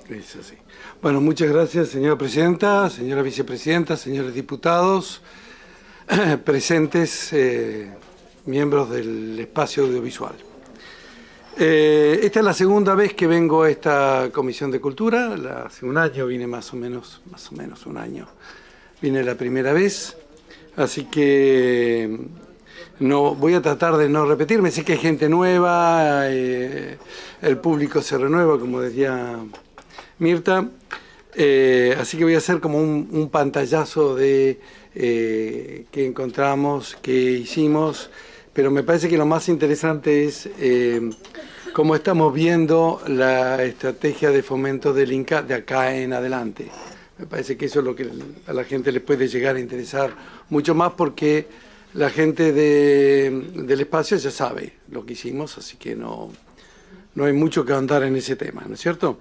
Es así. Bueno, muchas gracias, señora presidenta, señora vicepresidenta, señores diputados, presentes, miembros del espacio audiovisual. Esta es la segunda vez que vengo a esta Comisión de Cultura. Hace un año vine más o menos un año. Vine la primera vez, así que no voy a tratar de no repetirme. Sé que hay gente nueva, el público se renueva, como decía Mirta, así que voy a hacer como un pantallazo de qué encontramos, qué hicimos, pero me parece que lo más interesante es cómo estamos viendo la estrategia de fomento del Inca de acá en adelante. Me parece que eso es lo que a la gente le puede llegar a interesar mucho más, porque la gente del espacio ya sabe lo que hicimos, así que no hay mucho que ahondar en ese tema, ¿no es cierto?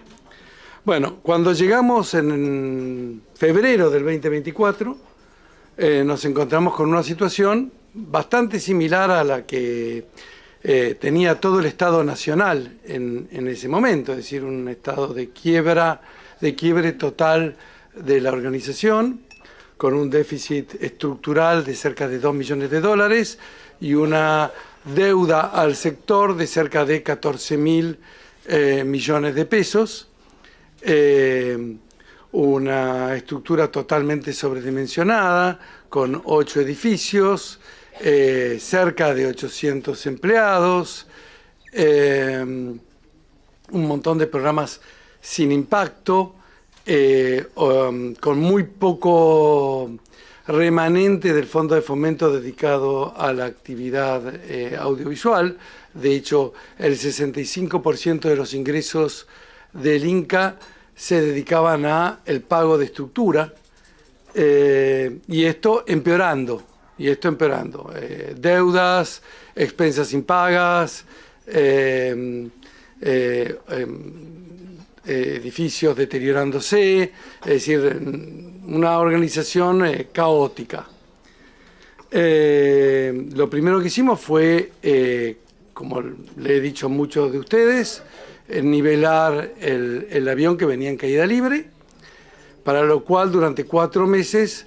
Bueno, cuando llegamos en febrero del 2024, nos encontramos con una situación bastante similar a la que tenía todo el Estado Nacional en ese momento, es decir, un estado de quiebre total de la organización, con un déficit estructural de cerca de 2 millones de dólares y una deuda al sector de cerca de 14.000 millones de pesos. Una estructura totalmente sobredimensionada, con 8 edificios, cerca de 800 empleados, un montón de programas sin impacto, con muy poco remanente del Fondo de Fomento dedicado a la actividad audiovisual. De hecho, el 65% de los ingresos del Inca se dedicaban a el pago de estructura, y esto empeorando, deudas, expensas impagas, edificios deteriorándose, es decir, una organización caótica. Lo primero que hicimos fue, como le he dicho a muchos de ustedes, nivelar el avión que venía en caída libre, para lo cual durante 4 meses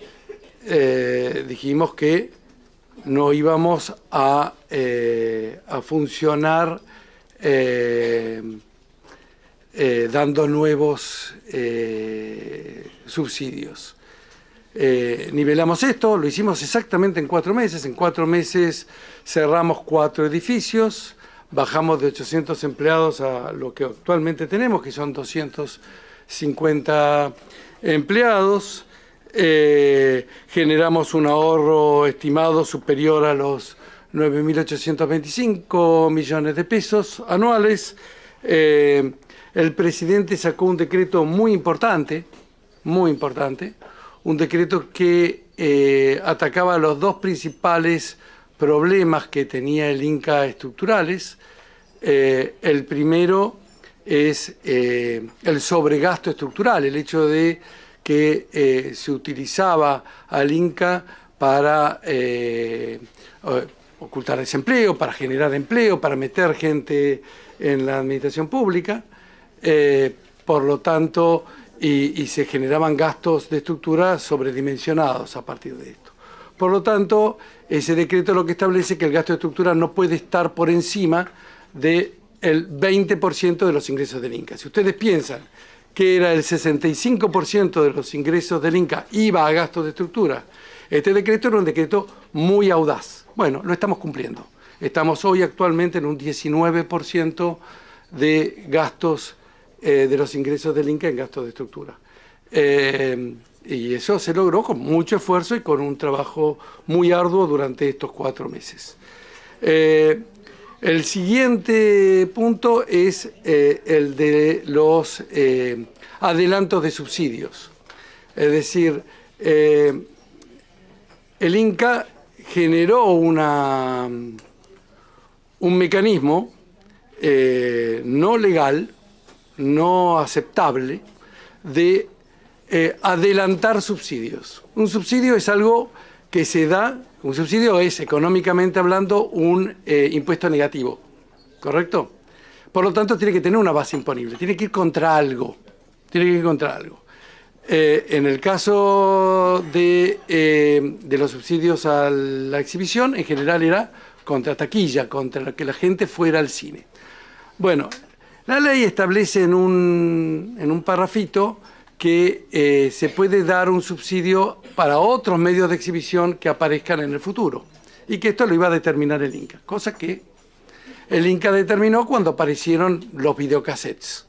dijimos que no íbamos a funcionar dando nuevos subsidios. Nivelamos esto, lo hicimos exactamente en 4 meses. En 4 meses cerramos 4 edificios, bajamos de 800 empleados a lo que actualmente tenemos, que son 250 empleados. Generamos un ahorro estimado superior a los 9.825 millones de pesos anuales. El presidente sacó un decreto muy importante, un decreto que atacaba los 2 principales problemas que tenía el Inca estructurales. El primero es el sobregasto estructural, el hecho de que se utilizaba al Inca para ocultar desempleo, para generar empleo, para meter gente en la administración pública, por lo tanto, y se generaban gastos de estructura sobredimensionados a partir de esto. Por lo tanto, ese decreto lo que establece que el gasto de estructura no puede estar por encima del 20% de los ingresos del Inca. Si ustedes piensan que era el 65% de los ingresos del Inca iba a gastos de estructura, este decreto era un decreto muy audaz. Bueno, lo estamos cumpliendo. Estamos hoy actualmente en un 19% de gastos de los ingresos del Inca en gastos de estructura. Y eso se logró con mucho esfuerzo y con un trabajo muy arduo durante estos 4 meses. El siguiente punto es el de los adelantos de subsidios. Es decir, el Inca generó un mecanismo no legal, no aceptable, de adelantar subsidios. Un subsidio es algo que se da, un subsidio es, económicamente hablando, un impuesto negativo, ¿correcto? Por lo tanto, tiene que tener una base imponible, tiene que ir contra algo. Tiene que encontrar algo. En el caso de los subsidios a la exhibición, en general era contra taquilla, contra que la gente fuera al cine. Bueno, la ley establece en un parrafito que se puede dar un subsidio para otros medios de exhibición que aparezcan en el futuro, y que esto lo iba a determinar el Inca, cosa que el Inca determinó cuando aparecieron los videocassettes.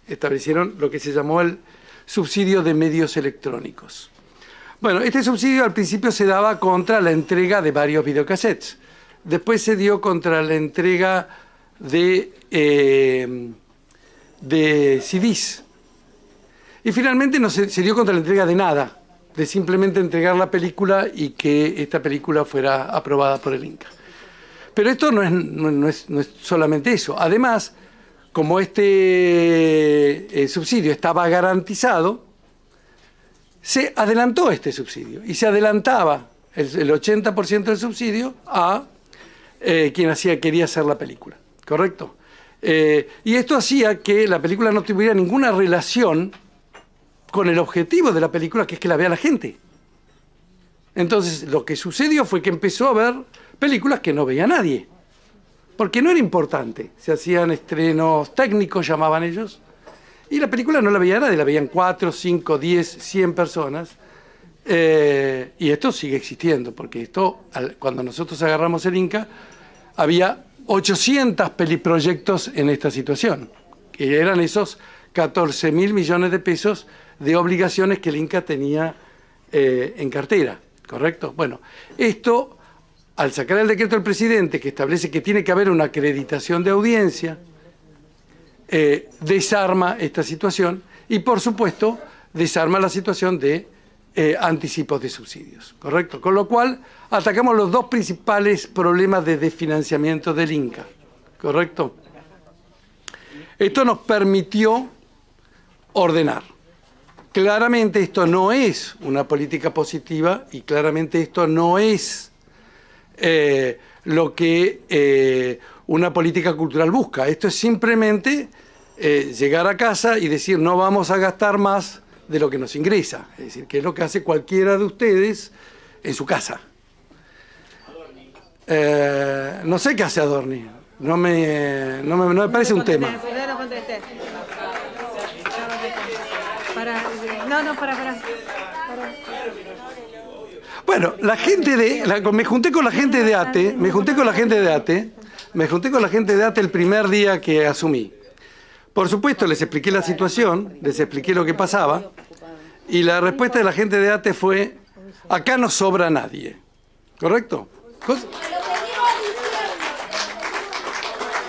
Establecieron lo que se llamó el subsidio de medios electrónicos. Bueno, este subsidio al principio se daba contra la entrega de varios videocassettes. Después se dio contra la entrega de CDs. Y finalmente no se dio contra la entrega de nada, de simplemente entregar la película y que esta película fuera aprobada por el Inca. Pero esto no es solamente eso. Además, como este subsidio estaba garantizado, se adelantó este subsidio y se adelantaba el 80% del subsidio a quien quería hacer la película, ¿correcto? Y esto hacía que la película no tuviera ninguna relación con el objetivo de la película, que es que la vea la gente. Entonces, lo que sucedió fue que empezó a ver películas que no veía nadie, porque no era importante. Se hacían estrenos técnicos, llamaban ellos, y la película no la veía nadie, la veían 4, 5, 10, 100 personas. Y esto sigue existiendo, porque esto, cuando nosotros agarramos el Inca, había 800 peliproyectos en esta situación, que eran esos 14.000 millones de pesos de obligaciones que el Inca tenía en cartera, ¿correcto? Bueno, esto, al sacar el decreto del presidente que establece que tiene que haber una acreditación de audiencia, desarma esta situación y, por supuesto, desarma la situación de anticipos de subsidios, ¿correcto? Con lo cual, atacamos los dos principales problemas de desfinanciamiento del Inca, ¿correcto? Esto nos permitió ordenar. Claramente esto no es una política positiva y claramente esto no es lo que una política cultural busca. Esto es simplemente llegar a casa y decir no vamos a gastar más de lo que nos ingresa. Es decir, que es lo que hace cualquiera de ustedes en su casa. No sé qué hace Adorni. No me parece un tema. Bueno, la gente me junté con la gente de ATE, me junté con la gente de ATE el primer día que asumí. Por supuesto, les expliqué la situación, les expliqué lo que pasaba, y la respuesta de la gente de ATE fue, acá no sobra nadie. ¿Correcto?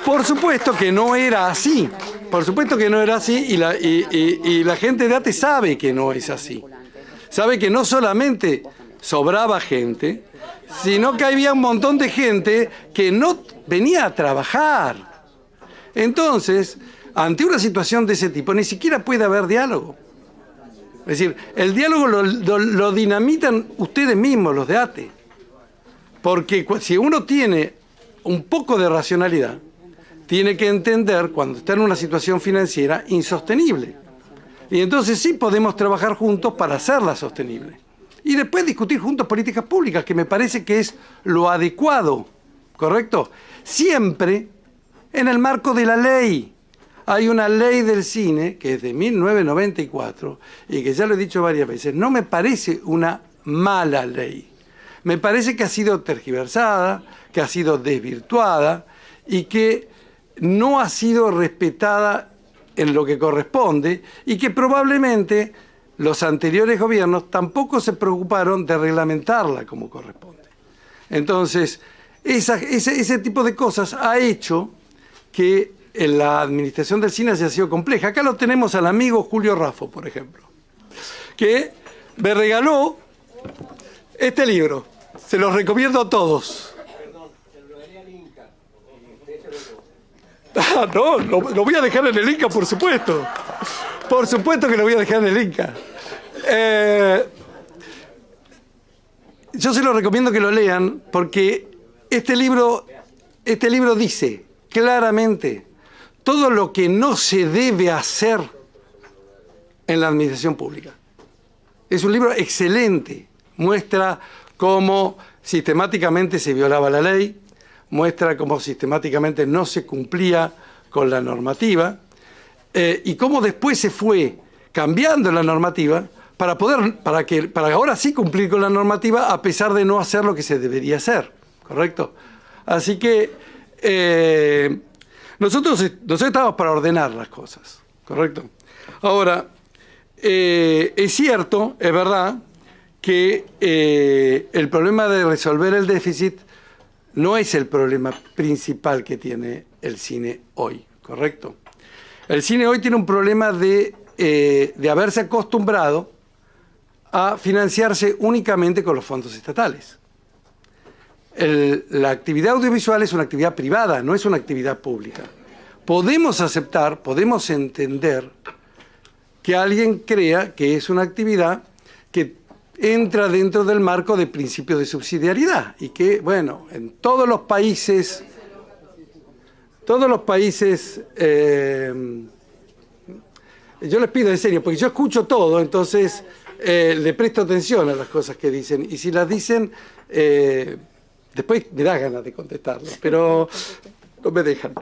Por supuesto que no era así. Por supuesto que no era así y la gente de ATE sabe que no es así. Sabe que no solamente sobraba gente, sino que había un montón de gente que no venía a trabajar. Entonces, ante una situación de ese tipo, ni siquiera puede haber diálogo. Es decir, el diálogo lo dinamitan ustedes mismos, los de ATE. Porque si uno tiene un poco de racionalidad, tiene que entender cuando está en una situación financiera insostenible. Y entonces sí podemos trabajar juntos para hacerla sostenible. Y después discutir juntos políticas públicas, que me parece que es lo adecuado, ¿correcto? Siempre en el marco de la ley. Hay una ley del cine que es de 1994 y que ya lo he dicho varias veces, no me parece una mala ley. Me parece que ha sido tergiversada, que ha sido desvirtuada y que no ha sido respetada en lo que corresponde y que probablemente los anteriores gobiernos tampoco se preocuparon de reglamentarla como corresponde. Entonces, ese tipo de cosas ha hecho que la administración del cine haya sido compleja. Acá lo tenemos al amigo Julio Raffo, por ejemplo, que me regaló este libro. Se los recomiendo a todos. Ah, no, lo voy a dejar en el Inca, por supuesto. Por supuesto que lo voy a dejar en el Inca. Yo se lo recomiendo que lo lean porque este libro dice claramente todo lo que no se debe hacer en la administración pública. Es un libro excelente, muestra cómo sistemáticamente se violaba la ley, muestra cómo sistemáticamente no se cumplía con la normativa y cómo después se fue cambiando la normativa para ahora sí cumplir con la normativa a pesar de no hacer lo que se debería hacer, ¿correcto? Así que nosotros estamos para ordenar las cosas, ¿correcto? Ahora, es cierto, es verdad, que el problema de resolver el déficit no es el problema principal que tiene el cine hoy, ¿correcto? El cine hoy tiene un problema de haberse acostumbrado a financiarse únicamente con los fondos estatales. La actividad audiovisual es una actividad privada, no es una actividad pública. Podemos aceptar, podemos entender que alguien crea que es una actividad que entra dentro del marco de principios de subsidiariedad y que, bueno, en todos los países, yo les pido en serio, porque yo escucho todo, entonces le presto atención a las cosas que dicen, y si las dicen, después me da ganas de contestarlas, pero no me dejan.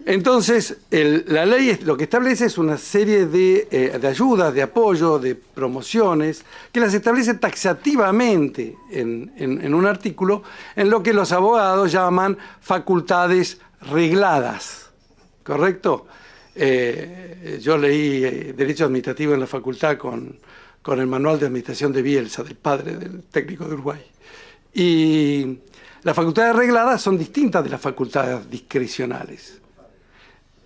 Entonces, la ley lo que establece es una serie de ayudas, de apoyo, de promociones, que las establece taxativamente en un artículo, en lo que los abogados llaman facultades regladas, ¿correcto? Yo leí Derecho Administrativo en la facultad con el manual de administración de Bielsa, del padre del técnico de Uruguay. Y las facultades regladas son distintas de las facultades discrecionales.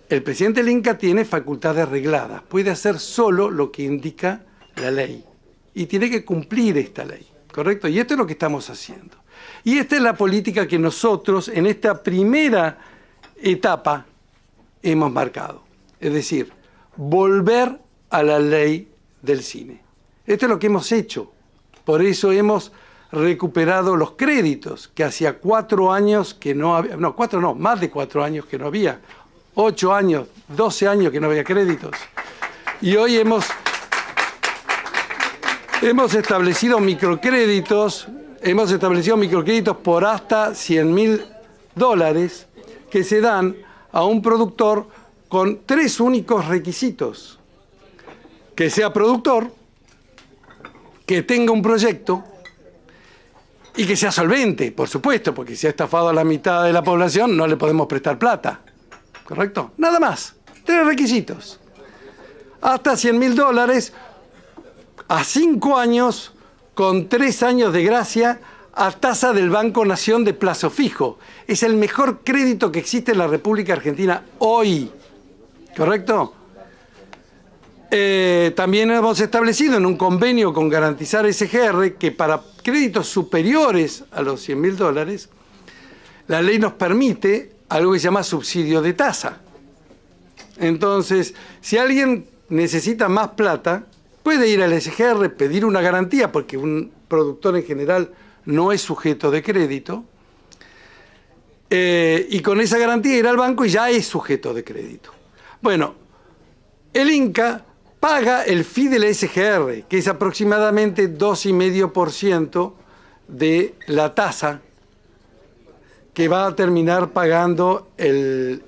El presidente del INCA tiene facultades regladas, puede hacer solo lo que indica la ley y tiene que cumplir esta ley, ¿correcto? Y esto es lo que estamos haciendo. Y esta es la política que nosotros en esta primera etapa hemos marcado, es decir, volver a la ley del cine. Esto es lo que hemos hecho, por eso hemos recuperado los créditos que hacía 4 años que no había, más de 4 años que no había. 8 años, 12 años que no había créditos. Y hoy hemos establecido microcréditos por hasta $100.000 que se dan a un productor con 3 únicos requisitos. Que sea productor, que tenga un proyecto y que sea solvente, por supuesto, porque si ha estafado a la mitad de la población no le podemos prestar plata. ¿Correcto? Nada más. 3 requisitos. Hasta $100.000 a 5 años con 3 años de gracia a tasa del Banco Nación de plazo fijo. Es el mejor crédito que existe en la República Argentina hoy. ¿Correcto? También hemos establecido en un convenio con Garantizar SGR que para créditos superiores a los $100.000 la ley nos permite algo que se llama subsidio de tasa. Entonces, si alguien necesita más plata, puede ir al SGR, pedir una garantía, porque un productor en general no es sujeto de crédito, y con esa garantía ir al banco y ya es sujeto de crédito. Bueno, el INCA paga el fee del SGR, que es aproximadamente 2,5% de la tasa que va a terminar pagando al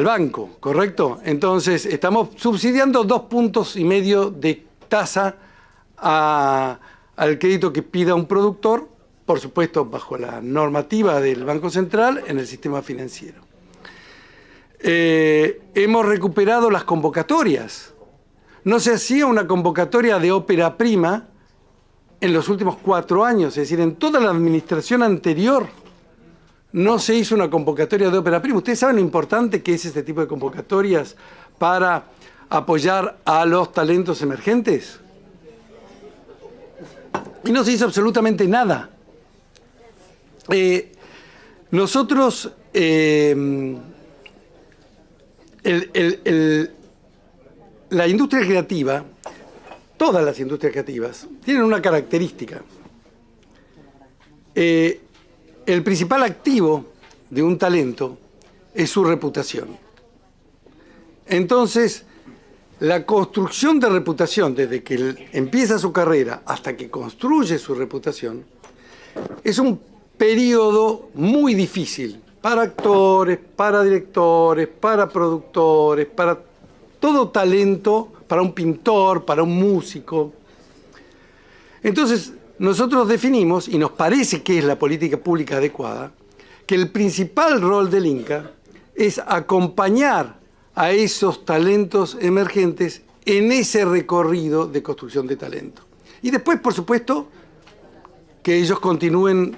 banco, ¿correcto? Entonces, estamos subsidiando 2,5 puntos de tasa al crédito que pida un productor, por supuesto, bajo la normativa del Banco Central en el sistema financiero. Hemos recuperado las convocatorias. No se hacía una convocatoria de ópera prima en los últimos 4 años, es decir, en toda la administración anterior no se hizo una convocatoria de ópera prima. ¿Ustedes saben lo importante que es este tipo de convocatorias para apoyar a los talentos emergentes? Y no se hizo absolutamente nada. Nosotros, la industria creativa, todas las industrias creativas, tienen una característica. El principal activo de un talento es su reputación. Entonces, la construcción de reputación, desde que él empieza su carrera hasta que construye su reputación, es un periodo muy difícil para actores, para directores, para productores, para todo talento, para un pintor, para un músico. Entonces, nosotros definimos, y nos parece que es la política pública adecuada, que el principal rol del INCA es acompañar a esos talentos emergentes en ese recorrido de construcción de talento. Y después, por supuesto, que ellos continúen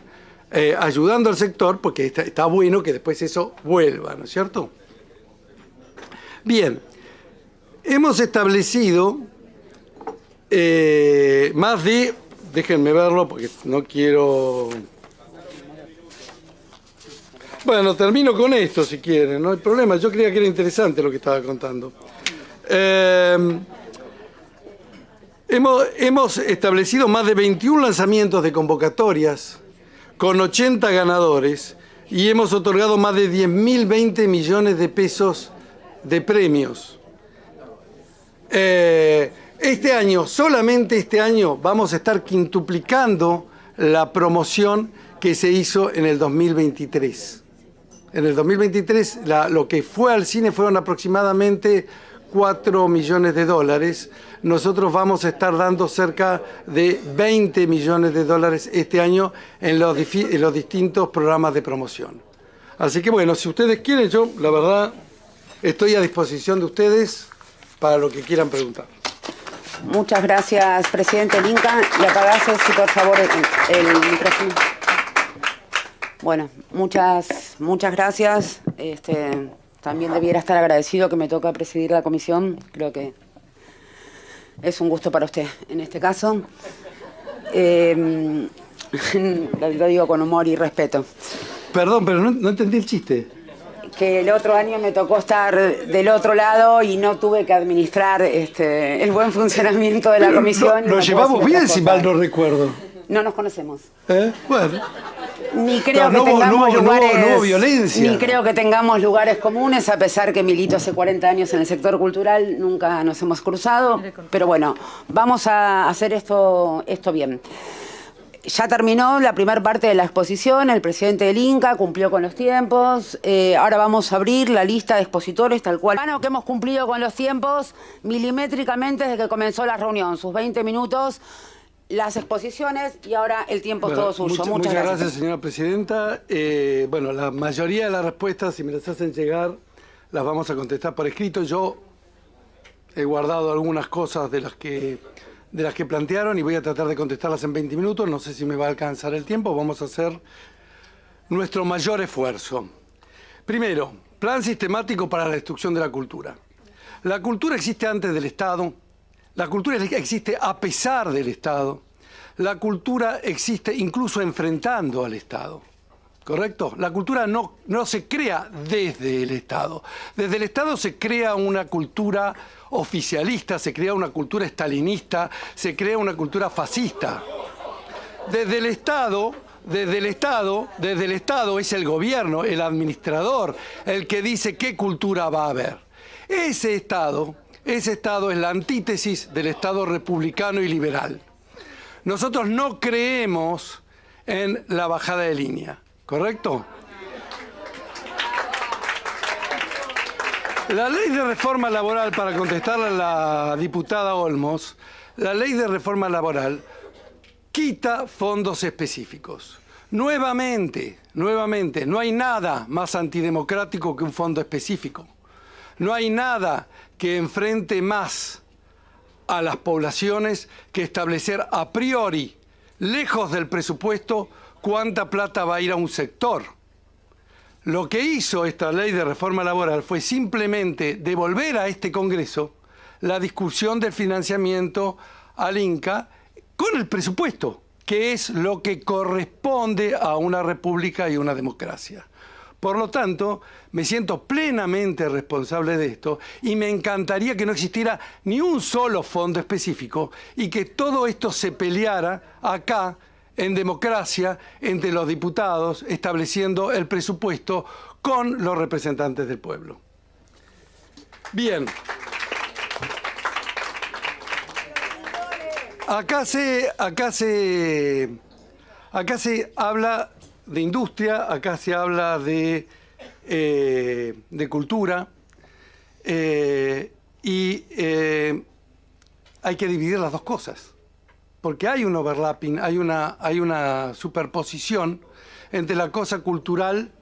ayudando al sector, porque está bueno que después eso vuelva, ¿no es cierto? Bien, hemos establecido más de... Déjenme verlo porque no quiero... Bueno, termino con esto si quieren, no hay problema. Yo creía que era interesante lo que estaba contando. Hemos establecido más de 21 lanzamientos de convocatorias con 80 ganadores y hemos otorgado más de 10.020 millones de pesos de premios. Este año, solamente este año, vamos a estar quintuplicando la promoción que se hizo en el 2023. En el 2023 lo que fue al cine fueron aproximadamente 4 millones de dólares. Nosotros vamos a estar dando cerca de 20 millones de dólares este año en los distintos programas de promoción. Así que bueno, si ustedes quieren, yo la verdad estoy a disposición de ustedes para lo que quieran preguntar. Muchas gracias, presidente del INCA. Y apagase, si por favor, el micrófono. Bueno, muchas gracias. También debiera estar agradecido que me toca presidir la comisión. Creo que es un gusto para usted en este caso. Lo digo con humor y respeto. Perdón, pero no entendí el chiste. Que el otro año me tocó estar del otro lado y no tuve que administrar el buen funcionamiento de la comisión. Lo llevamos bien, si mal no recuerdo. No nos conocemos. Bueno. Ni creo que tengamos lugares. No hubo violencia. Ni creo que tengamos lugares comunes, a pesar que milito hace 40 años en el sector cultural, nunca nos hemos cruzado. Pero bueno, vamos a hacer esto bien. Ya terminó la primera parte de la exposición, el presidente del INCA cumplió con los tiempos, ahora vamos a abrir la lista de expositores tal cual. Que hemos cumplido con los tiempos milimétricamente desde que comenzó la reunión, sus 20 minutos, las exposiciones y ahora el tiempo es todo suyo. Muchas gracias, señora presidenta. Bueno, la mayoría de las respuestas, si me las hacen llegar, las vamos a contestar por escrito. Yo he guardado algunas cosas de las que plantearon y voy a tratar de contestarlas en 20 minutos. No sé si me va a alcanzar el tiempo. Vamos a hacer nuestro mayor esfuerzo. Primero, plan sistemático para la destrucción de la cultura. La cultura existe antes del Estado. La cultura existe a pesar del Estado. La cultura existe incluso enfrentando al Estado. ¿Correcto? La cultura no se crea desde el Estado. Desde el Estado se crea una cultura oficialista, se crea una cultura estalinista, se crea una cultura fascista. Desde el Estado es el gobierno, el administrador, el que dice qué cultura va a haber. Ese Estado es la antítesis del Estado republicano y liberal. Nosotros no creemos en la bajada de línea, ¿correcto? La ley de reforma laboral, para contestarle a la diputada Olmos, la ley de reforma laboral quita fondos específicos. Nuevamente, no hay nada más antidemocrático que un fondo específico. No hay nada que enfrente más a las poblaciones que establecer a priori, lejos del presupuesto, cuánta plata va a ir a un sector. Lo que hizo esta ley de reforma laboral fue simplemente devolver a este Congreso la discusión del financiamiento al INCA con el presupuesto, que es lo que corresponde a una república y una democracia. Por lo tanto, me siento plenamente responsable de esto y me encantaría que no existiera ni un solo fondo específico y que todo esto se peleara acá en democracia entre los diputados, estableciendo el presupuesto con los representantes del pueblo. Bien. Acá se habla de industria, acá se habla de cultura, y hay que dividir las dos cosas, porque hay un overlapping, hay una superposición entre la cosa cultural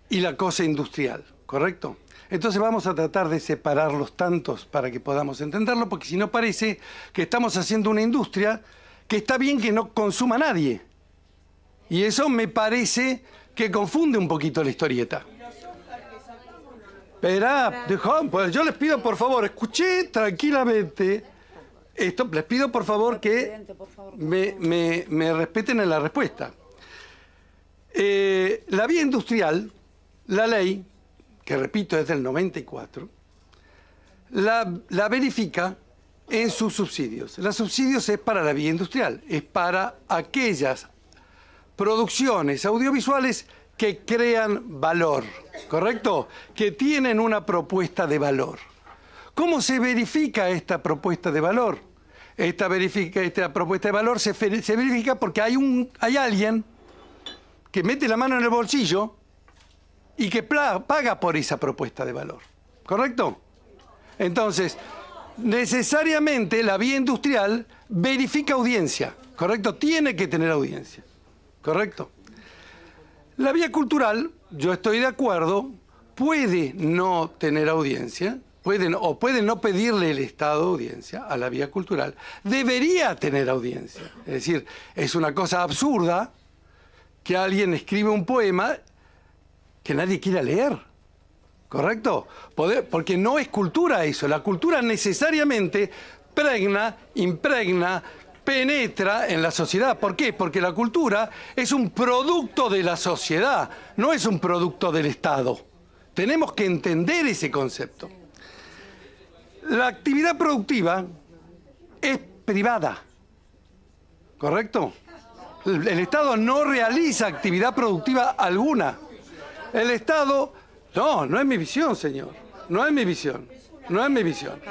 y la cosa industrial, ¿correcto? Entonces vamos a tratar de separarlos tantos para que podamos entenderlo, porque si no parece que estamos haciendo una industria que está bien que no consuma nadie. Y eso me parece que confunde un poquito la historieta. Espera, pues yo les pido por favor, escuché tranquilamente esto, les pido por favor que me respeten en la respuesta. La vía industrial, la ley, que repito es del 94, la verifica en sus subsidios. Los subsidios es para la vía industrial, es para aquellas producciones audiovisuales que crean valor, ¿correcto? Que tienen una propuesta de valor. ¿Cómo se verifica esta propuesta de valor? Esta propuesta de valor se verifica porque hay alguien que mete la mano en el bolsillo y que paga por esa propuesta de valor, ¿correcto? Entonces, necesariamente la vía industrial verifica audiencia, ¿correcto? Tiene que tener audiencia, ¿correcto? La vía cultural, yo estoy de acuerdo, puede no tener audiencia, puede no pedirle el Estado audiencia a la vía cultural, debería tener audiencia. Es decir, es una cosa absurda que alguien escribe un poema que nadie quiera leer, ¿correcto? Porque no es cultura eso. La cultura necesariamente impregna, penetra en la sociedad. ¿Por qué? Porque la cultura es un producto de la sociedad, no es un producto del Estado. Tenemos que entender ese concepto. La actividad productiva es privada, ¿correcto? El Estado no realiza actividad productiva alguna. El Estado... No es mi visión, señor. No es mi visión. No es mi visión.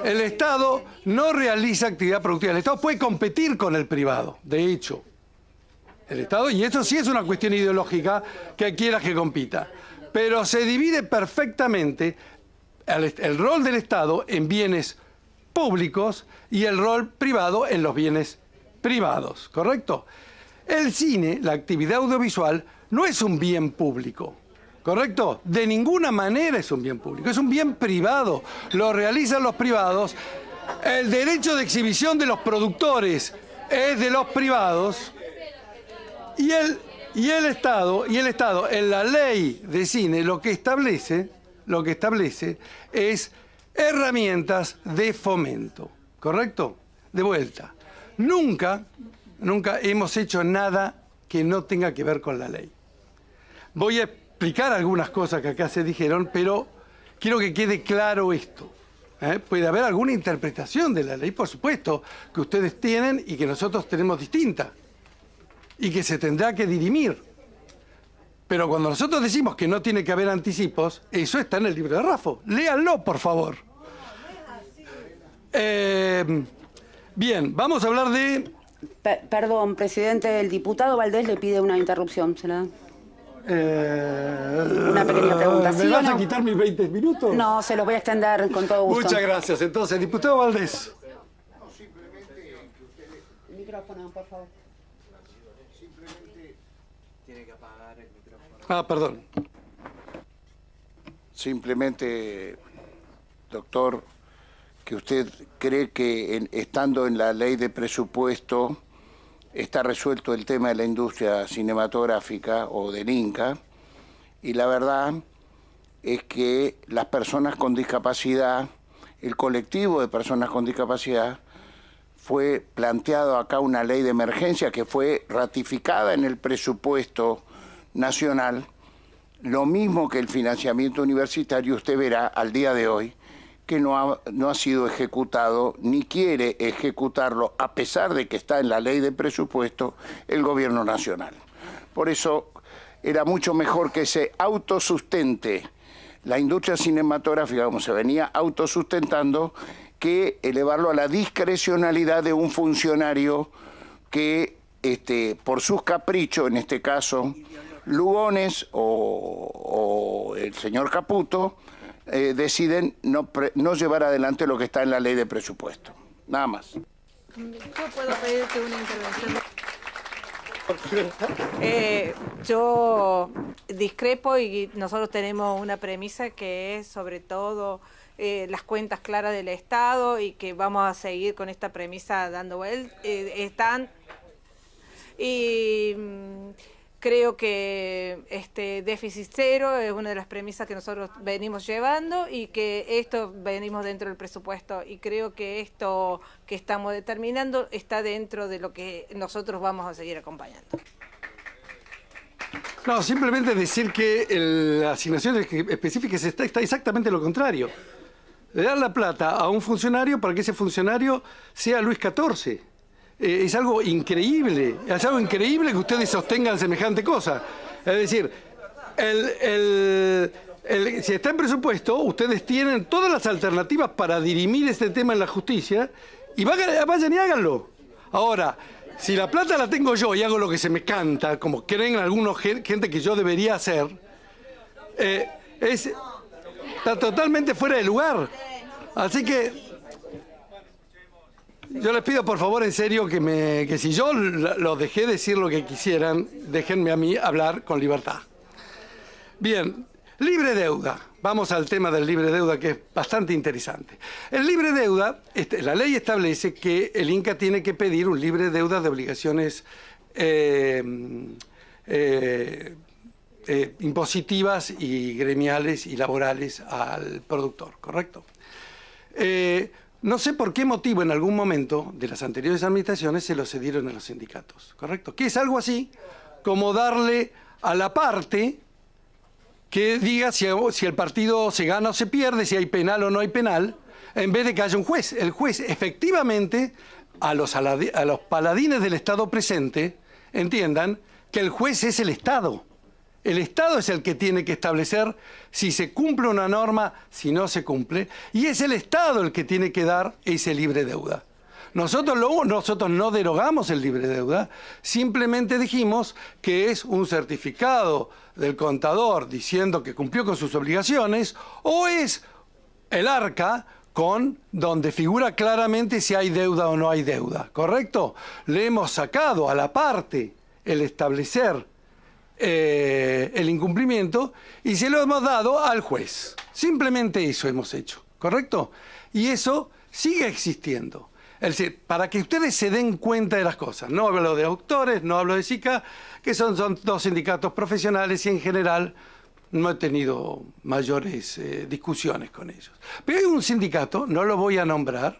El Estado no realiza actividad productiva. El Estado puede competir con el privado, de hecho. El Estado, y eso sí es una cuestión ideológica que quiera que compita. Pero se divide perfectamente el rol del Estado en bienes públicos y el rol privado en los bienes privados, ¿correcto? El cine, la actividad audiovisual, no es un bien público, ¿correcto? De ninguna manera es un bien público, es un bien privado, lo realizan los privados. El derecho de exhibición de los productores es de los privados y el Estado en la ley de cine lo que establece es herramientas de fomento, ¿correcto? De vuelta, nunca hemos hecho nada que no tenga que ver con la ley. Voy a explicar algunas cosas que acá se dijeron, pero quiero que quede claro esto. Puede haber alguna interpretación de la ley, por supuesto, que ustedes tienen y que nosotros tenemos distinta, y que se tendrá que dirimir. Pero cuando nosotros decimos que no tiene que haber anticipos, eso está en el libro de Raffo. Léanlo, por favor. Bien, vamos a hablar de... Perdón, presidente, el diputado Valdés le pide una interrupción, ¿se la da? Una pequeña pregunta. ¿Me vas a quitar mis 20 minutos? No, se los voy a extender con todo gusto. Muchas gracias. Entonces, diputado Valdés. El micrófono, por favor. Tiene que apagar el micrófono. Ah, perdón. Simplemente, doctor, que usted cree que estando en la ley de presupuesto está resuelto el tema de la industria cinematográfica o del Inca, y la verdad es que las personas con discapacidad, el colectivo de personas con discapacidad, fue planteado acá una ley de emergencia que fue ratificada en el presupuesto nacional, lo mismo que el financiamiento universitario. Usted verá al día de hoy que no ha sido ejecutado ni quiere ejecutarlo, a pesar de que está en la ley de presupuesto, el gobierno nacional. Por eso era mucho mejor que se autosustente la industria cinematográfica, como se venía autosustentando, que elevarlo a la discrecionalidad de un funcionario que, por sus caprichos, en este caso, Lugones o el señor Caputo, deciden no llevar adelante lo que está en la ley de presupuesto. Nada más. Yo puedo pedirte una intervención. Yo discrepo y nosotros tenemos una premisa que es sobre todo las cuentas claras del Estado y que vamos a seguir con esta premisa dando vueltas. Creo que déficit cero es una de las premisas que nosotros venimos llevando y que esto venimos dentro del presupuesto y creo que esto que estamos determinando está dentro de lo que nosotros vamos a seguir acompañando. No, simplemente decir que la asignación específica está exactamente lo contrario. Le dan la plata a un funcionario para que ese funcionario sea Luis XIV. Es algo increíble que ustedes sostengan semejante cosa. Es decir, si está en presupuesto, ustedes tienen todas las alternativas para dirimir este tema en la justicia y vayan y háganlo. Ahora, si la plata la tengo yo y hago lo que se me canta, como creen algunos gente que yo debería hacer, está totalmente fuera de lugar. Así que yo les pido por favor en serio que si yo los dejé decir lo que quisieran, déjenme a mí hablar con libertad. Bien, libre deuda. Vamos al tema del libre deuda, que es bastante interesante. El libre deuda, la ley establece que el Inca tiene que pedir un libre deuda de obligaciones impositivas y gremiales y laborales al productor, ¿correcto? No sé por qué motivo en algún momento de las anteriores administraciones se lo cedieron a los sindicatos, ¿correcto? Que es algo así como darle a la parte que diga si el partido se gana o se pierde, si hay penal o no hay penal, en vez de que haya un juez. El juez efectivamente, a los paladines del Estado presente, entiendan que el juez es el Estado. El Estado es el que tiene que establecer si se cumple una norma, si no se cumple, y es el Estado el que tiene que dar ese libre deuda. Nosotros no derogamos el libre deuda, simplemente dijimos que es un certificado del contador diciendo que cumplió con sus obligaciones, o es el arca donde figura claramente si hay deuda o no hay deuda, ¿correcto? Le hemos sacado a la parte el establecer el incumplimiento y se lo hemos dado al juez. Simplemente eso hemos hecho, ¿correcto? Y eso sigue existiendo. Es decir, para que ustedes se den cuenta de las cosas. No hablo de autores, no hablo de SICA, que son dos sindicatos profesionales y en general no he tenido mayores discusiones con ellos. Pero hay un sindicato, no lo voy a nombrar,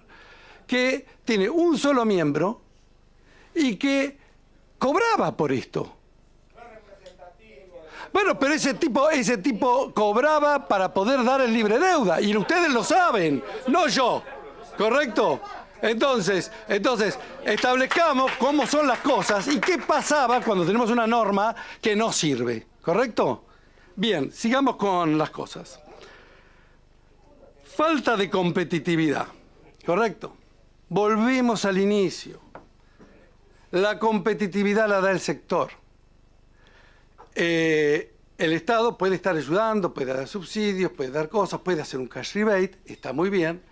que tiene un solo miembro y que cobraba por esto. Bueno, pero ese tipo cobraba para poder dar el libre deuda, y ustedes lo saben, no yo, ¿correcto? Entonces, establezcamos cómo son las cosas y qué pasaba cuando tenemos una norma que no sirve, ¿correcto? Bien, sigamos con las cosas. Falta de competitividad, ¿correcto? Volvemos al inicio. La competitividad la da el sector. El Estado puede estar ayudando, puede dar subsidios, puede dar cosas, puede hacer un cash rebate, está muy bien.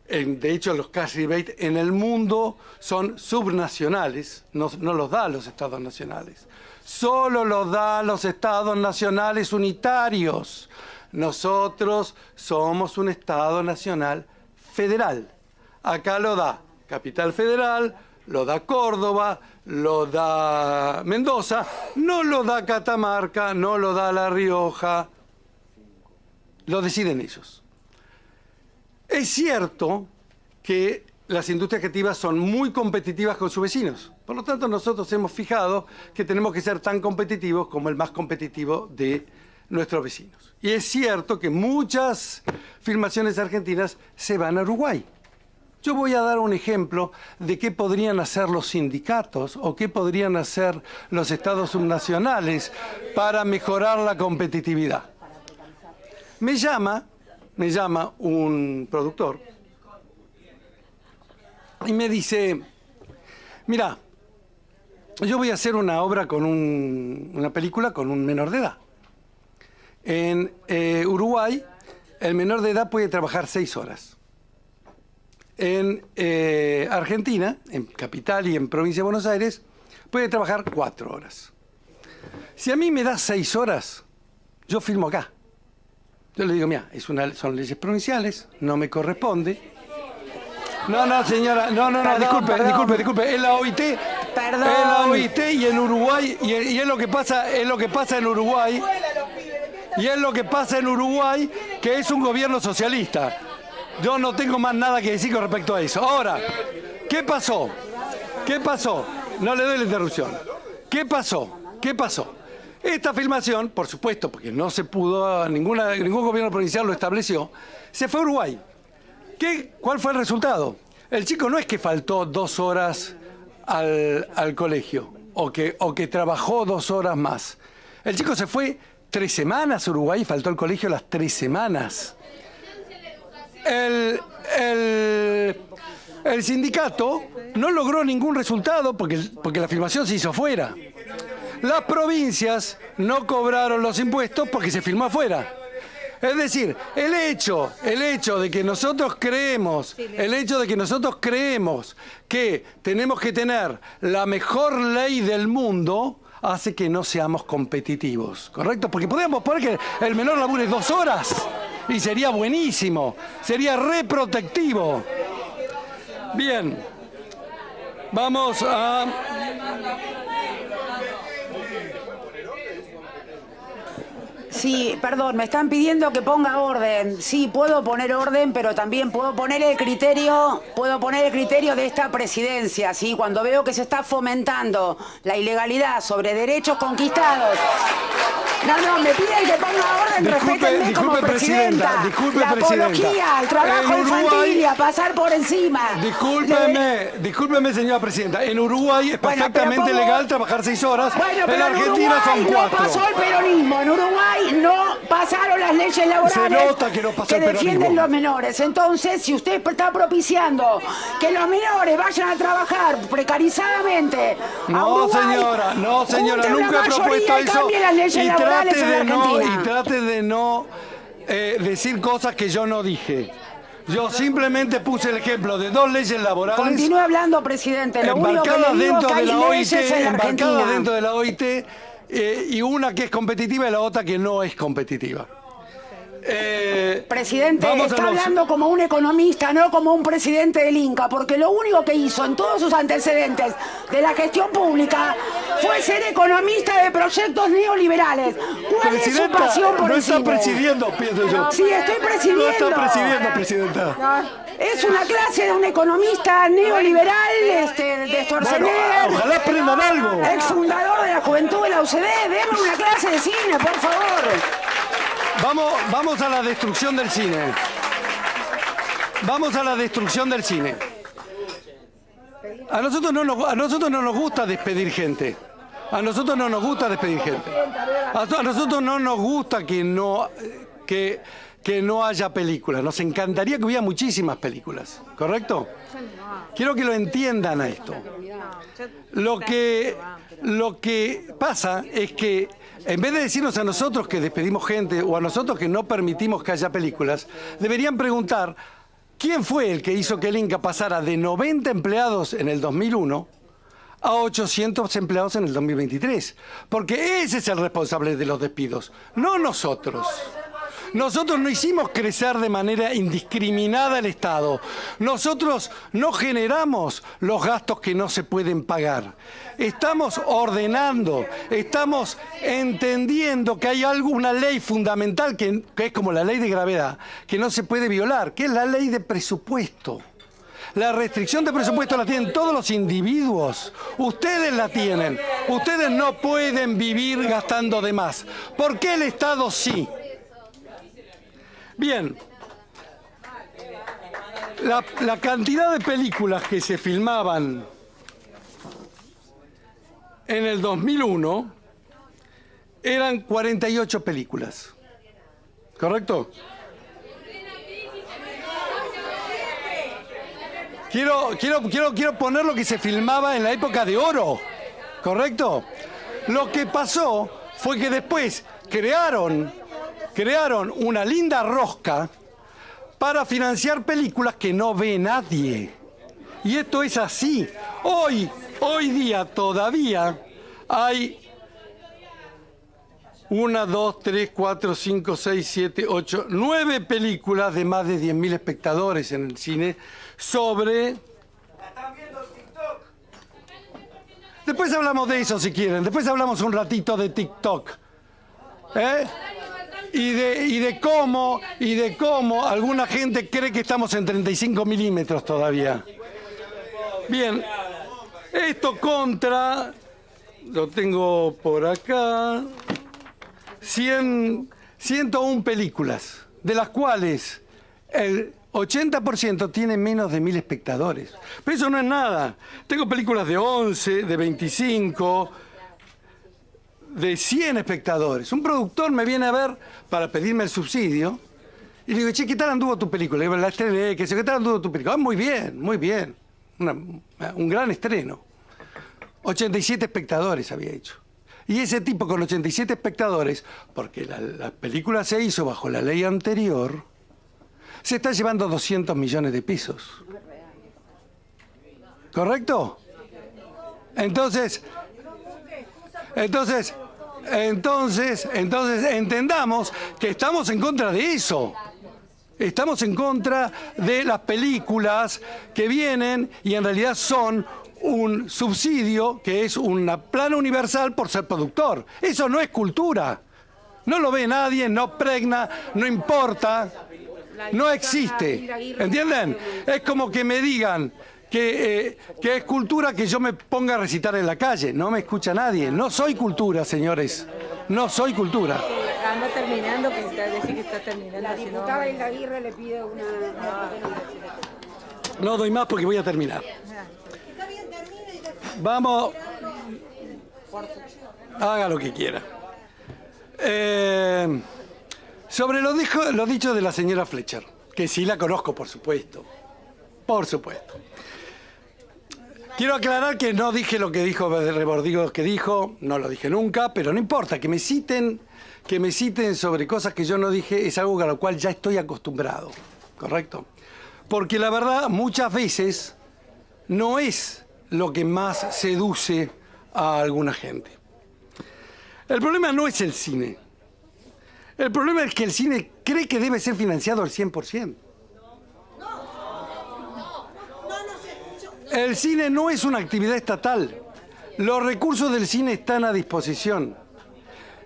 De hecho, los cash rebate en el mundo son subnacionales, no los da a los estados nacionales. Solo los da a los estados nacionales unitarios. Nosotros somos un estado nacional federal. Acá lo da Capital Federal, lo da Córdoba, lo da Mendoza, no lo da Catamarca, no lo da La Rioja. Lo deciden ellos. Es cierto que las industrias creativas son muy competitivas con sus vecinos. Por lo tanto, nosotros hemos fijado que tenemos que ser tan competitivos como el más competitivo de nuestros vecinos. Y es cierto que muchas filmaciones argentinas se van a Uruguay. Yo voy a dar un ejemplo de qué podrían hacer los sindicatos o qué podrían hacer los estados subnacionales para mejorar la competitividad. Me llama un productor y me dice, mira, yo voy a hacer una obra con una película con un menor de edad. En Uruguay, el menor de edad puede trabajar 6 horas. En Argentina, en Capital y en Provincia de Buenos Aires, puede trabajar 4 horas. Si a mí me das 6 horas, yo filmo acá. Yo le digo, mira, son leyes provinciales, no me corresponde. No, señora, disculpe, es la OIT. Perdón. Es la OIT y en Uruguay, y es lo que pasa en Uruguay. Y es lo que pasa en Uruguay, que es un gobierno socialista. Yo no tengo más nada que decir con respecto a eso. Ahora, ¿qué pasó? No le doy la interrupción. ¿Qué pasó? Esta filmación, por supuesto, porque no se pudo, ningún gobierno provincial lo estableció, se fue a Uruguay. ¿Cuál fue el resultado? El chico no es que faltó 2 horas al colegio o que trabajó 2 horas más. El chico se fue 3 semanas a Uruguay y faltó al colegio las 3 semanas. El sindicato no logró ningún resultado porque la filmación se hizo afuera. Las provincias no cobraron los impuestos porque se filmó afuera. Es decir, el hecho de que nosotros creemos que tenemos que tener la mejor ley del mundo hace que no seamos competitivos, ¿correcto? Porque podríamos poner que el menor labure 2 horas y sería buenísimo, sería reprotectivo. Bien, vamos a... Sí, perdón, me están pidiendo que ponga orden. Sí, puedo poner orden, pero también puedo poner el criterio de esta presidencia, ¿sí? Cuando veo que se está fomentando la ilegalidad sobre derechos conquistados. No, me piden que ponga orden, respétenme como presidenta. Disculpe, la apología, el trabajo infantil y a pasar por encima. Discúlpeme, señora presidenta. En Uruguay es perfectamente legal trabajar 6 horas. Bueno, pero en Argentina son 4. No pasó el peronismo. En Uruguay no pasaron las leyes laborales que defienden los menores. Entonces, si usted está propiciando que los menores vayan a trabajar precarizadamente a Uruguay, no, señora, nunca he propuesto eso. Y trate de no decir cosas que yo no dije. Yo simplemente puse el ejemplo de 2 leyes laborales. Continúe hablando, presidente. Lo único que le digo es que hay leyes en Argentina. Embarcadas dentro de la OIT. Y una que es competitiva y la otra que no es competitiva. Presidente, está hablando como un economista, no como un presidente del Inca, porque lo único que hizo en todos sus antecedentes de la gestión pública fue ser economista de proyectos neoliberales. ¿Cuál es su pasión por el cine? No está presidiendo, pienso yo. Sí, estoy presidiendo. No está presidiendo, presidenta. Es una clase de un economista neoliberal, de Schwarzenegger. Bueno, ojalá aprendan algo. Exfundador de la juventud de la UCD. Deme una clase de cine, por favor. Vamos a la destrucción del cine. Vamos a la destrucción del cine. A nosotros no nos gusta despedir gente. A nosotros no nos gusta despedir gente. A nosotros no nos gusta que no haya películas. Nos encantaría que hubiera muchísimas películas, ¿correcto? Quiero que lo entiendan a esto. Lo que pasa es que en vez de decirnos a nosotros que despedimos gente o a nosotros que no permitimos que haya películas, deberían preguntar quién fue el que hizo que el Inca pasara de 90 empleados en el 2001 a 800 empleados en el 2023. Porque ese es el responsable de los despidos, no nosotros. Nosotros no hicimos crecer de manera indiscriminada el Estado. Nosotros no generamos los gastos que no se pueden pagar. Estamos ordenando, estamos entendiendo que hay una ley fundamental que es como la ley de gravedad, que no se puede violar, que es la ley de presupuesto. La restricción de presupuesto la tienen todos los individuos. Ustedes la tienen. Ustedes no pueden vivir gastando de más. ¿Por qué el Estado sí? Bien. La cantidad de películas que se filmaban en el 2001 eran 48 películas. ¿Correcto? Quiero poner lo que se filmaba en la época de oro. ¿Correcto? Lo que pasó fue que después crearon una linda rosca para financiar películas que no ve nadie. Y esto es así. Hoy día todavía hay 1, 2, 3, 4, 5, 6, 7, 8, 9 películas de más de 10.000 espectadores en el cine sobre... ¿Están viendo TikTok? Después hablamos de eso si quieren. Después hablamos un ratito de TikTok. Y de cómo alguna gente cree que estamos en 35 milímetros todavía. Bien, esto contra, lo tengo por acá, 101 películas, de las cuales el 80% tiene menos de 1.000 espectadores. Pero eso no es nada. Tengo películas de 11, de 25... de 100 espectadores. Un productor me viene a ver para pedirme el subsidio y le digo, che, ¿qué tal anduvo tu película? Le digo, la estrené, ¿qué tal anduvo tu película? Ah, muy bien, muy bien. Un gran estreno. 87 espectadores había hecho. Y ese tipo con 87 espectadores, porque la película se hizo bajo la ley anterior, se está llevando 200 millones de pesos. ¿Correcto? Entonces entendamos que estamos en contra de eso. Estamos en contra de las películas que vienen y en realidad son un subsidio que es una plana universal por ser productor. Eso no es cultura. No lo ve nadie, no pregna, no importa, no existe. ¿Entienden? Es como que me digan que es cultura que yo me ponga a recitar en la calle. No me escucha nadie. No soy cultura, señores. No soy cultura. Anda terminando, que decir que está terminando. La diputada Hilda Aguirre le pide una... No doy más porque voy a terminar. Vamos. Haga lo que quiera. Sobre lo dicho de la señora Fletcher, que sí la conozco, por supuesto. Por supuesto. Quiero aclarar que no dije lo que dijo Rebordigo que dijo, no lo dije nunca, pero no importa, que me citen sobre cosas que yo no dije es algo a lo cual ya estoy acostumbrado, ¿correcto? Porque la verdad muchas veces no es lo que más seduce a alguna gente. El problema no es el cine. El problema es que el cine cree que debe ser financiado al 100%. El cine no es una actividad estatal. Los recursos del cine están a disposición.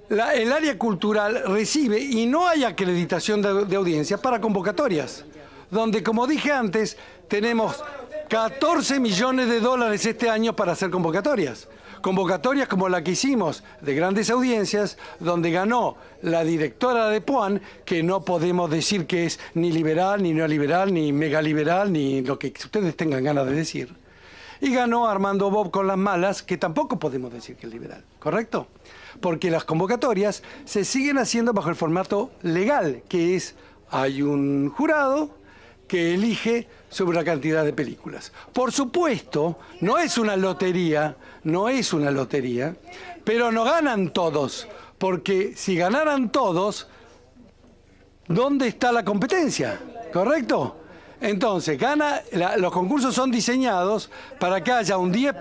El área cultural recibe y no hay acreditación de audiencia para convocatorias, donde, como dije antes, tenemos 14 millones de dólares este año para hacer convocatorias. Convocatorias como la que hicimos de grandes audiencias, donde ganó la directora de Puan, que no podemos decir que es ni liberal, ni neoliberal, ni megaliberal, ni lo que ustedes tengan ganas de decir. Y ganó Armando Bob con Las Malas, que tampoco podemos decir que es liberal, ¿correcto? Porque las convocatorias se siguen haciendo bajo el formato legal, que es, hay un jurado que elige sobre una cantidad de películas. Por supuesto, no es una lotería, pero no ganan todos, porque si ganaran todos, ¿dónde está la competencia? ¿Correcto? Entonces, los concursos son diseñados para que haya un 10...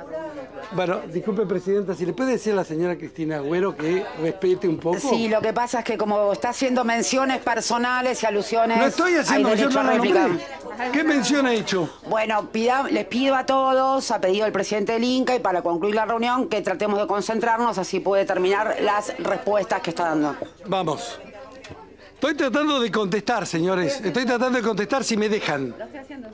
Bueno, disculpe, Presidenta, si le puede decir a la señora Cristina Agüero que respete un poco. Sí, lo que pasa es que como está haciendo menciones personales y alusiones... No estoy haciendo, yo no la nombré. ¿Qué mención he hecho? Bueno, les pido a todos, a pedido del presidente del Inca, y para concluir la reunión, que tratemos de concentrarnos, así puede terminar las respuestas que está dando. Vamos. Estoy tratando de contestar, señores. Estoy tratando de contestar si me dejan. Lo estoy haciendo.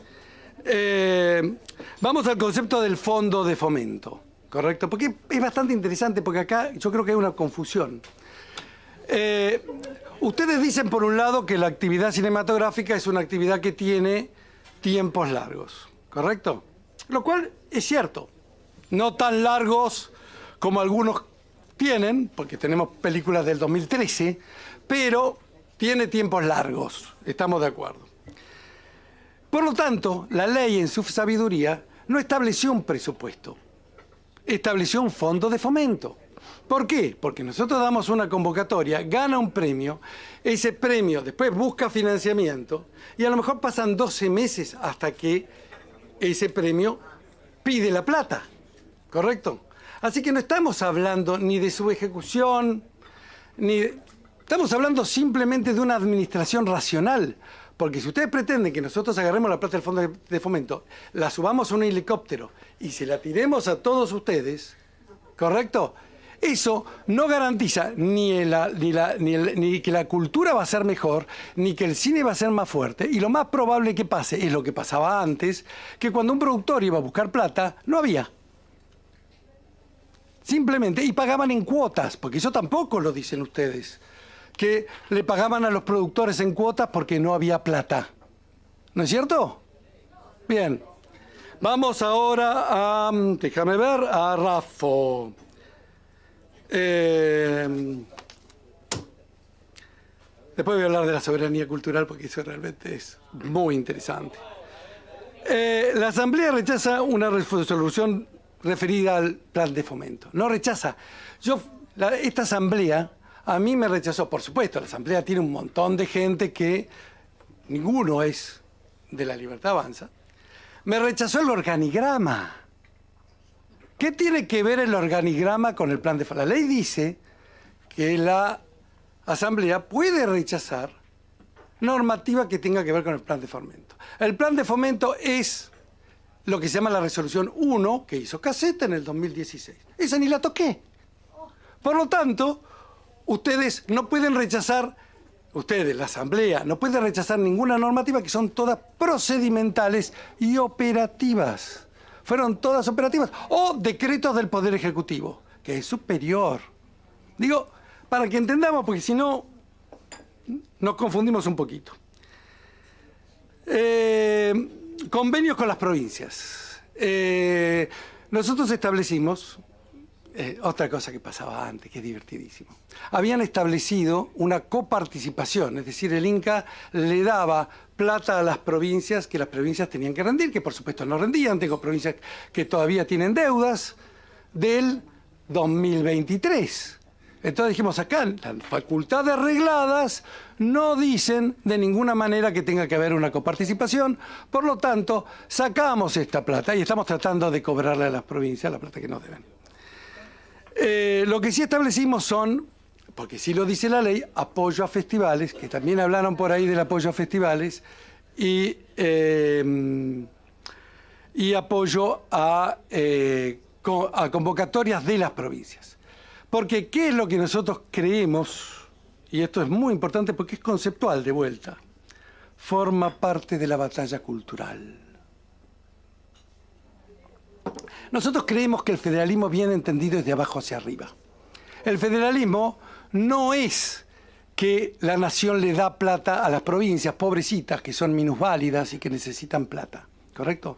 Vamos al concepto del fondo de fomento, ¿correcto? Porque es bastante interesante, porque acá yo creo que hay una confusión. Ustedes dicen, por un lado, que la actividad cinematográfica es una actividad que tiene tiempos largos, ¿correcto? Lo cual es cierto. No tan largos como algunos tienen, porque tenemos películas del 2013, pero tiene tiempos largos, estamos de acuerdo. Por lo tanto, la ley en su sabiduría no estableció un presupuesto, estableció un fondo de fomento. ¿Por qué? Porque nosotros damos una convocatoria, gana un premio, ese premio después busca financiamiento y a lo mejor pasan 12 meses hasta que ese premio pide la plata, ¿correcto? Así que no estamos hablando ni de su ejecución, estamos hablando simplemente de una administración racional. Porque si ustedes pretenden que nosotros agarremos la plata del fondo de fomento, la subamos a un helicóptero y se la tiremos a todos ustedes, ¿correcto? Eso no garantiza ni que la cultura va a ser mejor, ni que el cine va a ser más fuerte. Y lo más probable que pase es lo que pasaba antes, que cuando un productor iba a buscar plata, no había. Simplemente, y pagaban en cuotas, porque eso tampoco lo dicen ustedes, que le pagaban a los productores en cuotas porque no había plata. ¿No es cierto? Bien. Vamos ahora a, déjame ver, a Raffo. Después voy a hablar de la soberanía cultural porque eso realmente es muy interesante. La Asamblea rechaza una resolución referida al plan de fomento. No rechaza. Esta Asamblea a mí me rechazó, por supuesto. La Asamblea tiene un montón de gente que ninguno es de la Libertad Avanza. Me rechazó el organigrama. ¿Qué tiene que ver el organigrama con el plan de fomento? La ley dice que la Asamblea puede rechazar normativa que tenga que ver con el plan de fomento. El plan de fomento es lo que se llama la resolución 1 que hizo Caseta en el 2016. Esa ni la toqué. Por lo tanto, ustedes no pueden rechazar, la Asamblea, no puede rechazar ninguna normativa que son todas procedimentales y operativas. Fueron todas operativas. O decretos del Poder Ejecutivo, que es superior. Digo, para que entendamos, porque si no, nos confundimos un poquito. Convenios con las provincias. Nosotros establecimos, otra cosa que pasaba antes, que es divertidísimo. Habían establecido una coparticipación, es decir, el Inca le daba plata a las provincias que las provincias tenían que rendir, que por supuesto no rendían. Tengo provincias que todavía tienen deudas del 2023. Entonces dijimos, acá las facultades regladas no dicen de ninguna manera que tenga que haber una coparticipación, por lo tanto, sacamos esta plata y estamos tratando de cobrarle a las provincias la plata que nos deben. Lo que sí establecimos son, porque sí lo dice la ley, apoyo a festivales, que también hablaron por ahí del apoyo a festivales, y apoyo a convocatorias de las provincias. Porque, ¿qué es lo que nosotros creemos? Y esto es muy importante porque es conceptual de vuelta. Forma parte de la batalla cultural. Nosotros creemos que el federalismo bien entendido es de abajo hacia arriba. El federalismo no es que la nación le da plata a las provincias pobrecitas que son minusválidas y que necesitan plata, ¿correcto?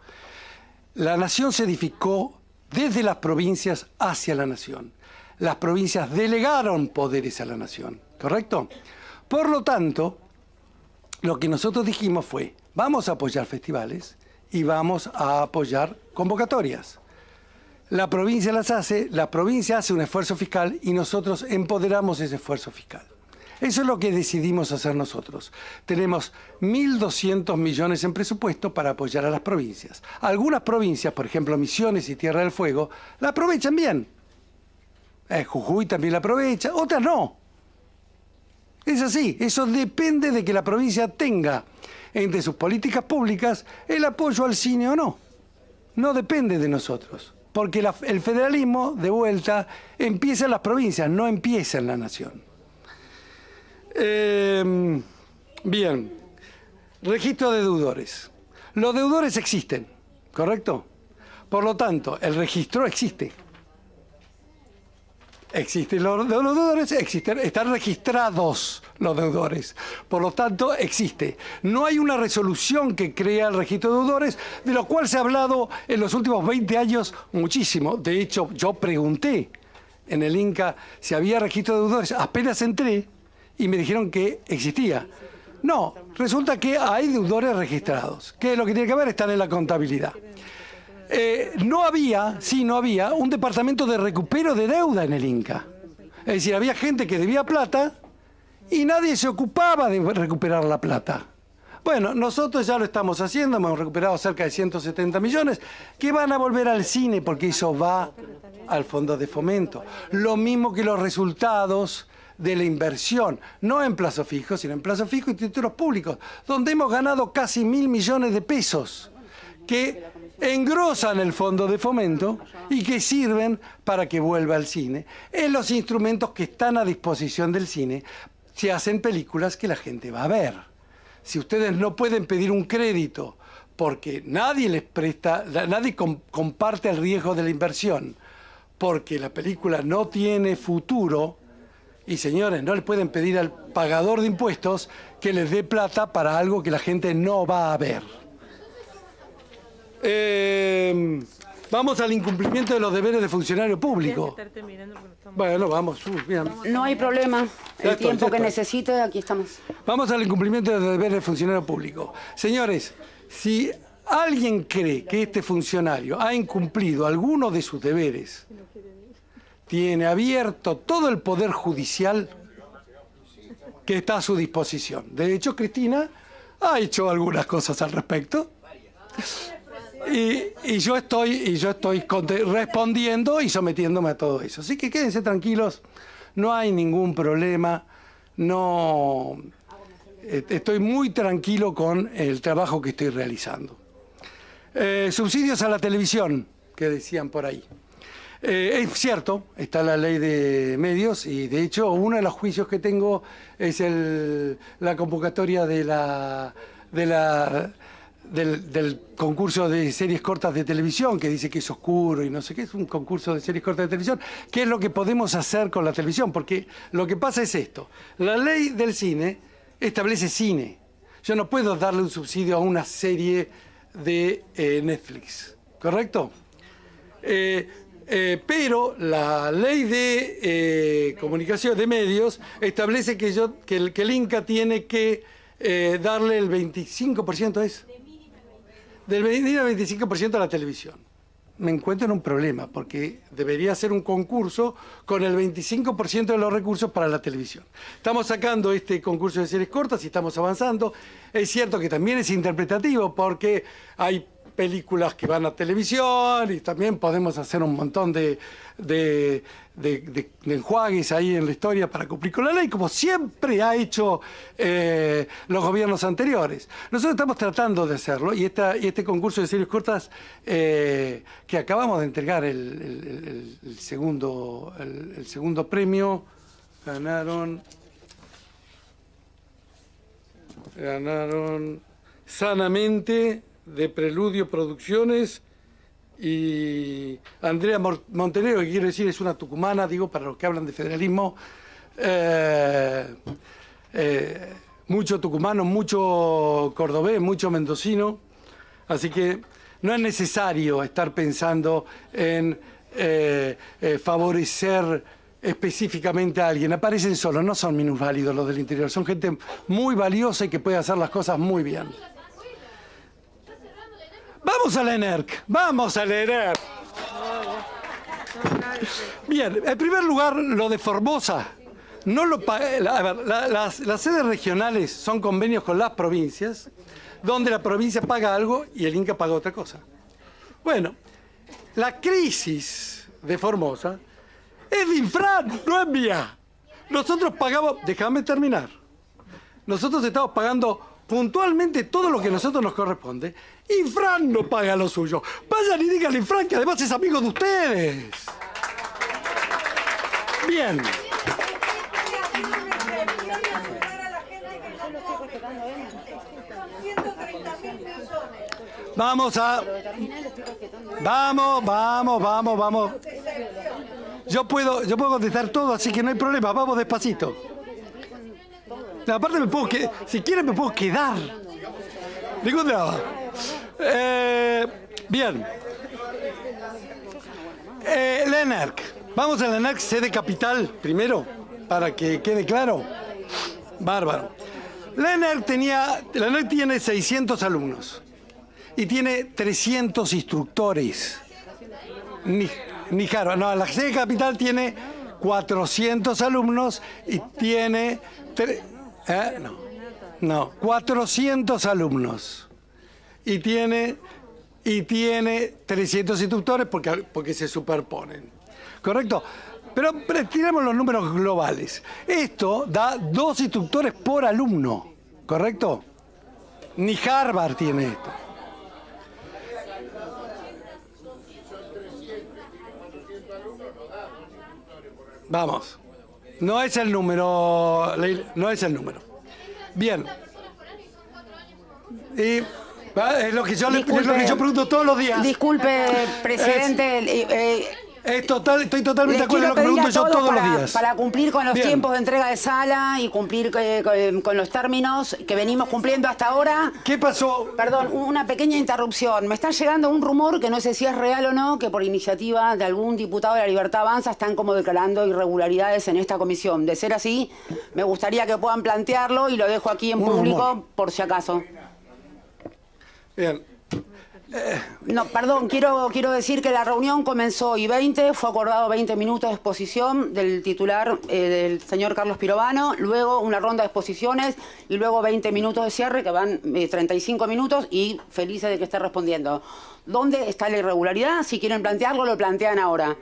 La nación se edificó desde las provincias hacia la nación. Las provincias delegaron poderes a la nación, ¿correcto? Por lo tanto, lo que nosotros dijimos fue, vamos a apoyar festivales y vamos a apoyar convocatorias. La provincia las hace, la provincia hace un esfuerzo fiscal y nosotros empoderamos ese esfuerzo fiscal. Eso es lo que decidimos hacer nosotros. Tenemos 1.200 millones en presupuesto para apoyar a las provincias. Algunas provincias, por ejemplo Misiones y Tierra del Fuego, la aprovechan bien. Jujuy también la aprovecha, otras no. Es así, eso depende de que la provincia tenga entre sus políticas públicas el apoyo al cine o no. No depende de nosotros, porque el federalismo, de vuelta, empieza en las provincias, no empieza en la nación. Bien, registro de deudores. Los deudores existen, ¿correcto? Por lo tanto, el registro existe. Existen los deudores, están registrados los deudores. Por lo tanto, existe. No hay una resolución que crea el registro de deudores, de lo cual se ha hablado en los últimos 20 años muchísimo. De hecho, yo pregunté en el Inca si había registro de deudores. Apenas entré y me dijeron que existía. No, resulta que hay deudores registrados. ¿Qué es lo que tiene que ver? Están en la contabilidad. No había un departamento de recupero de deuda en el Inca. Es decir, había gente que debía plata y nadie se ocupaba de recuperar la plata. Bueno, nosotros ya lo estamos haciendo, hemos recuperado cerca de 170 millones que van a volver al cine porque eso va al fondo de fomento. Lo mismo que los resultados de la inversión, no en plazo fijo, sino en plazo fijo y títulos públicos, donde hemos ganado casi 1.000 millones de pesos que engrosan el fondo de fomento y que sirven para que vuelva al cine. En los instrumentos que están a disposición del cine se hacen películas que la gente va a ver. Si ustedes no pueden pedir un crédito porque nadie les presta, nadie comparte el riesgo de la inversión, porque la película no tiene futuro, y señores, no le pueden pedir al pagador de impuestos que les dé plata para algo que la gente no va a ver. Vamos al incumplimiento de los deberes de funcionario público. Bueno, vamos. Bien. No hay problema. El tiempo que necesite, aquí estamos. Vamos al incumplimiento de los deberes de funcionario público. Señores, si alguien cree que este funcionario ha incumplido alguno de sus deberes, tiene abierto todo el poder judicial que está a su disposición. De hecho, Cristina ha hecho algunas cosas al respecto. Y yo estoy respondiendo y sometiéndome a todo eso. Así que quédense tranquilos, no hay ningún problema. No, estoy muy tranquilo con el trabajo que estoy realizando. Subsidios a la televisión, que decían por ahí. Es cierto, está la ley de medios y de hecho uno de los juicios que tengo es la convocatoria del concurso de series cortas de televisión, que dice que es oscuro y no sé qué, es un concurso de series cortas de televisión. ¿Qué es lo que podemos hacer con la televisión? Porque lo que pasa es esto, la ley del cine establece cine. Yo no puedo darle un subsidio a una serie de Netflix, ¿correcto? Pero la ley de comunicación de medios establece que el Inca tiene que darle el 25%, ¿es? Del 25% a la televisión. Me encuentro en un problema, porque debería ser un concurso con el 25% de los recursos para la televisión. Estamos sacando este concurso de series cortas y estamos avanzando. Es cierto que también es interpretativo, porque hay películas que van a televisión y también podemos hacer un montón de enjuagues ahí en la historia para cumplir con la ley, como siempre ha hecho los gobiernos anteriores. Nosotros estamos tratando de hacerlo y este concurso de series cortas que acabamos de entregar el segundo premio, ganaron Sanamente, de Preludio Producciones, y Andrea Montenegro, que quiero decir es una tucumana, digo, para los que hablan de federalismo, mucho tucumano, mucho cordobés, mucho mendocino, así que no es necesario estar pensando en favorecer específicamente a alguien. Aparecen solos, no son minusválidos los del interior, son gente muy valiosa y que puede hacer las cosas muy bien. Vamos a la ENERC, vamos a la ENERC. Bien, en primer lugar, lo de Formosa. No lo a ver, las sedes regionales son convenios con las provincias, donde la provincia paga algo y el Inca paga otra cosa. Bueno, la crisis de Formosa es de Infran, no es mía. Nosotros pagamos, déjame terminar. Nosotros estamos pagando puntualmente todo lo que a nosotros nos corresponde. Infran no paga lo suyo. Vayan y díganle a Infran que además es amigo de ustedes. Bien. Vamos a... Vamos. Yo puedo contestar todo, así que no hay problema. Vamos despacito. Aparte si quieren me puedo quedar. Ningún drama. Bien. La ENARC. Vamos a la ENARC, sede capital, primero, para que quede claro. Bárbaro. La ENARC tiene 600 alumnos y tiene 300 instructores. No, la sede capital tiene 400 alumnos y tiene... 400 alumnos. Y tiene 300 instructores porque se superponen. ¿Correcto? Pero tiramos los números globales. Esto da 2 instructores por alumno. ¿Correcto? Ni Harvard tiene esto. Vamos. No es el número. No es el número. Bien. Y es lo que yo pregunto todos los días. Disculpe, presidente. Estoy totalmente de acuerdo en lo que pregunto yo todos los días. Para cumplir con los tiempos de entrega de sala y cumplir con los términos que venimos cumpliendo hasta ahora. ¿Qué pasó? Perdón, una pequeña interrupción. Me está llegando un rumor que no sé si es real o no, que por iniciativa de algún diputado de la Libertad Avanza están como declarando irregularidades en esta comisión. De ser así, me gustaría que puedan plantearlo y lo dejo aquí en público por si acaso. Bien. No, perdón, quiero decir que la reunión comenzó y 20, fue acordado 20 minutos de exposición del titular, del señor Carlos Pirovano, luego una ronda de exposiciones y luego 20 minutos de cierre, que van 35 minutos y felices de que esté respondiendo. ¿Dónde está la irregularidad? Si quieren plantearlo, lo plantean ahora.